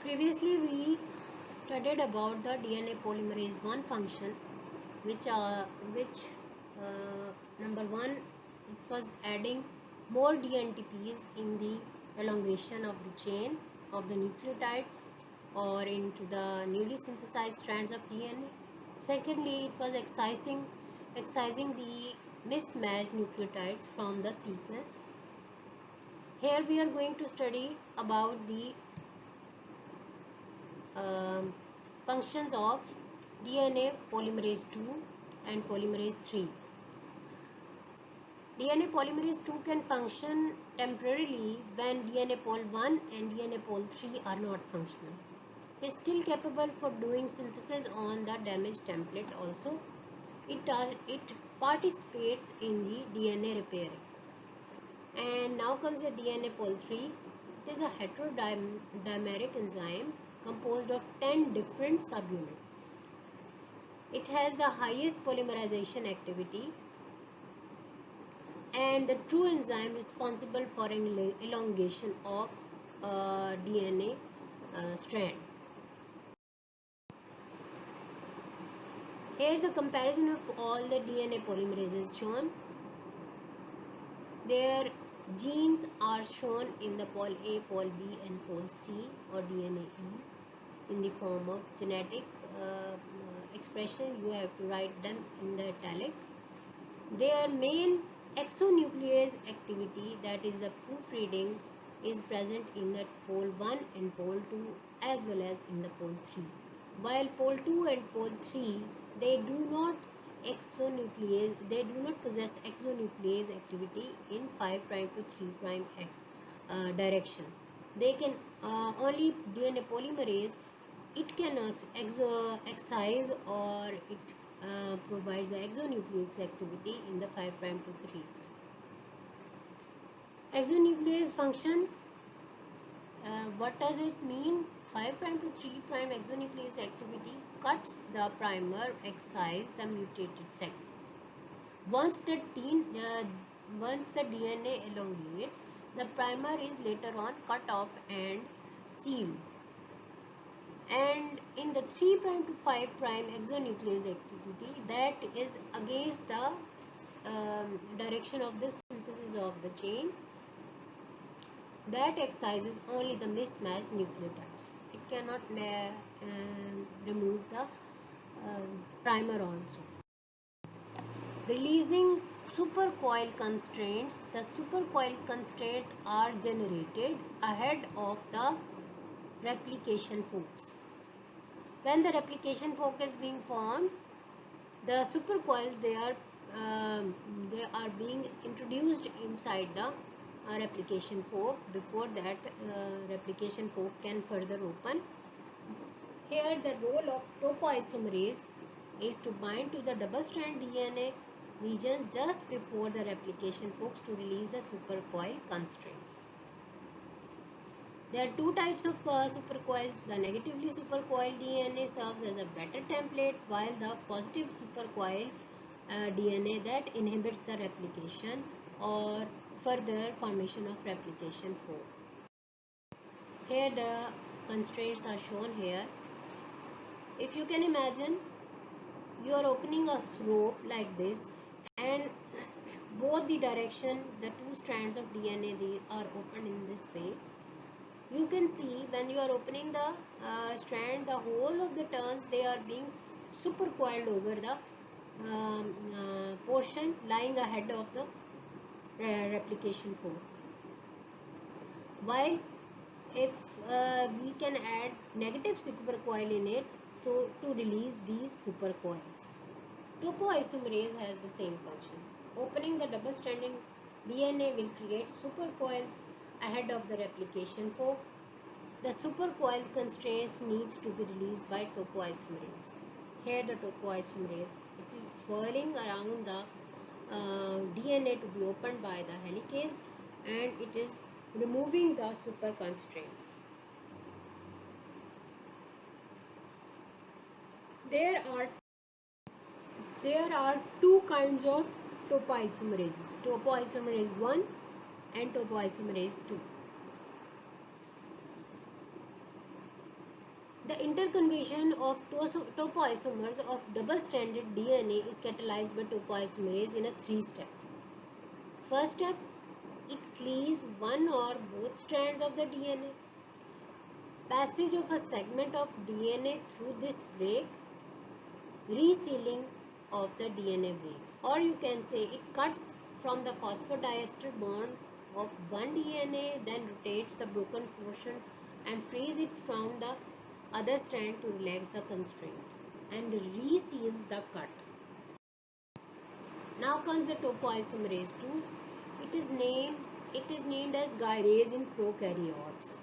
Previously, we studied about the DNA polymerase 1 function, which number one, it was adding more DNTPs in the elongation of the chain of the nucleotides or into the newly synthesized strands of DNA. Secondly, it was excising the mismatched nucleotides from the sequence. Here we are going to study about the um, functions of DNA polymerase 2 and polymerase 3. DNA polymerase 2 can function temporarily when DNA pol 1 and DNA pol 3 are not functional. It is still capable for doing synthesis on the damaged template also. It participates in the DNA repairing. And now comes the DNA pol 3. It is a heterodimeric enzyme composed of 10 different subunits. It has the highest polymerization activity and the true enzyme responsible for elongation of DNA strand. Here the comparison of all the DNA polymerases is shown. Their genes are shown in the pol A, pol B and pol C or DNA E in the form of genetic expression. You have to write them in the italic. Their main exonuclease activity, that is the proofreading, is present in the pol 1 and pol 2 as well as in the pol 3. While pol 2 and pol 3, they do not possess exonuclease activity in 5' to 3' direction. They can only DNA polymerase, it cannot excise or it provides the exonuclease activity in the 5' to 3'. Exonuclease function, what does it mean? 5' to 3' exonuclease activity cuts the primer, excise the mutated segment. Once the DNA elongates, the primer is later on cut off and sealed. And in the 3' to 5' exonuclease activity, that is against the direction of the synthesis of the chain, that excises only the mismatched nucleotides. It cannot remove the primer also. Releasing supercoil constraints. The supercoil constraints are generated ahead of the replication forks. When the replication fork is being formed, the supercoils they are being introduced inside the replication fork before that replication fork can further open. Here the role of topoisomerase is to bind to the double strand DNA region just before the replication forks to release the supercoil constraints. There are two types of supercoils. The negatively supercoiled DNA serves as a better template, while the positive supercoiled DNA that inhibits the replication or further formation of replication fork. Here the constraints are shown here. If you can imagine, you are opening a rope like this, and both the direction, the two strands of DNA, they are opened in this way. You can see when you are opening the strand, the whole of the turns, they are being supercoiled over the portion lying ahead of the replication fork. While if we can add negative supercoil in it, so to release these supercoils. Topoisomerase has the same function. Opening the double-stranded DNA will create supercoils ahead of the replication fork. The supercoil constraints needs to be released by topoisomerase. Here the topoisomerase, it is swirling around the DNA to be opened by the helicase, and it is removing the super constraints. There are two kinds of topoisomerases, topoisomerase 1 and topoisomerase 2. The interconversion of topoisomers of double-stranded DNA is catalyzed by topoisomerase in a three-step. First step, it cleaves one or both strands of the DNA. Passage of a segment of DNA through this break, resealing of the DNA break. Or you can say it cuts from the phosphodiester bond of one DNA, then rotates the broken portion and frees it from the other strand to relax the constraint and reseals the cut. Now comes the topoisomerase 2. It is named as gyrase in prokaryotes.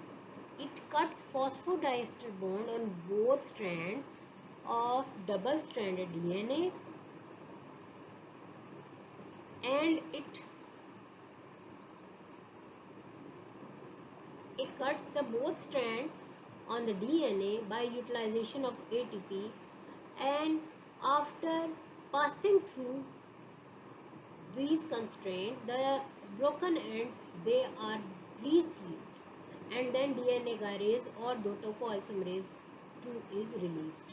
It cuts phosphodiester bond on both strands of double-stranded DNA, and it cuts the both strands on the DNA by utilization of ATP, and after passing through these constraints, the broken ends, they are resealed, and then DNA gyrase or the topoisomerase 2 is released.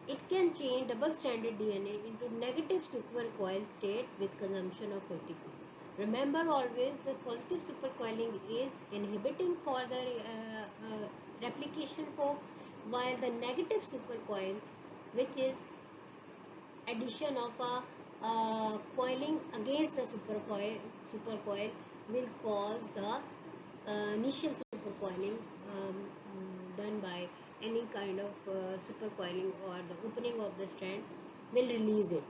It can change double-stranded DNA into negative supercoiled state with consumption of ATP. Remember always the positive supercoiling is inhibiting for the replication fork, while the negative supercoil, which is addition of a coiling against the supercoil, will cause the initial supercoiling done by any kind of supercoiling, or the opening of the strand will release it.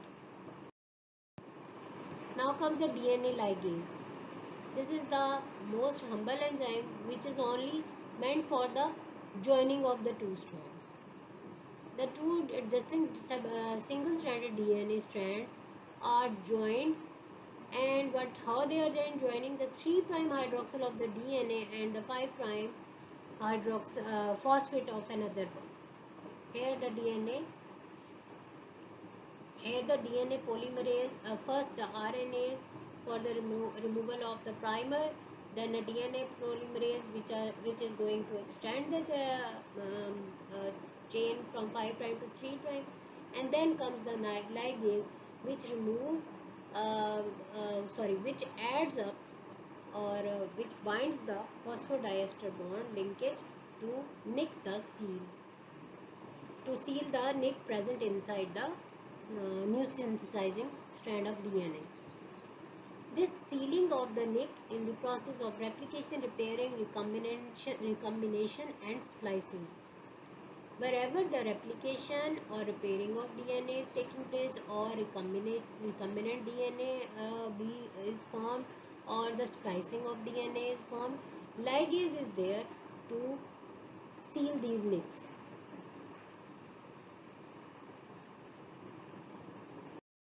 Now comes the DNA ligase. This is the most humble enzyme which is only meant for the joining of the two strands. The two adjacent single-stranded DNA strands are joined, and how they are joining the 3' hydroxyl of the DNA and the 5' phosphate of another one. Here the DNA polymerase, first the RNase for the removal of the primer, then a DNA polymerase which is going to extend the chain from 5' to 3', and then comes the ligase which which adds up, or which binds the phosphodiester bond linkage to nick the seal, to seal the nick present inside the new synthesizing strand of DNA. This sealing of the nick in the process of replication, repairing, recombination and splicing. Wherever the replication or repairing of DNA is taking place, or recombinant DNA is formed, or the splicing of DNA is formed, ligase is there to seal these nicks.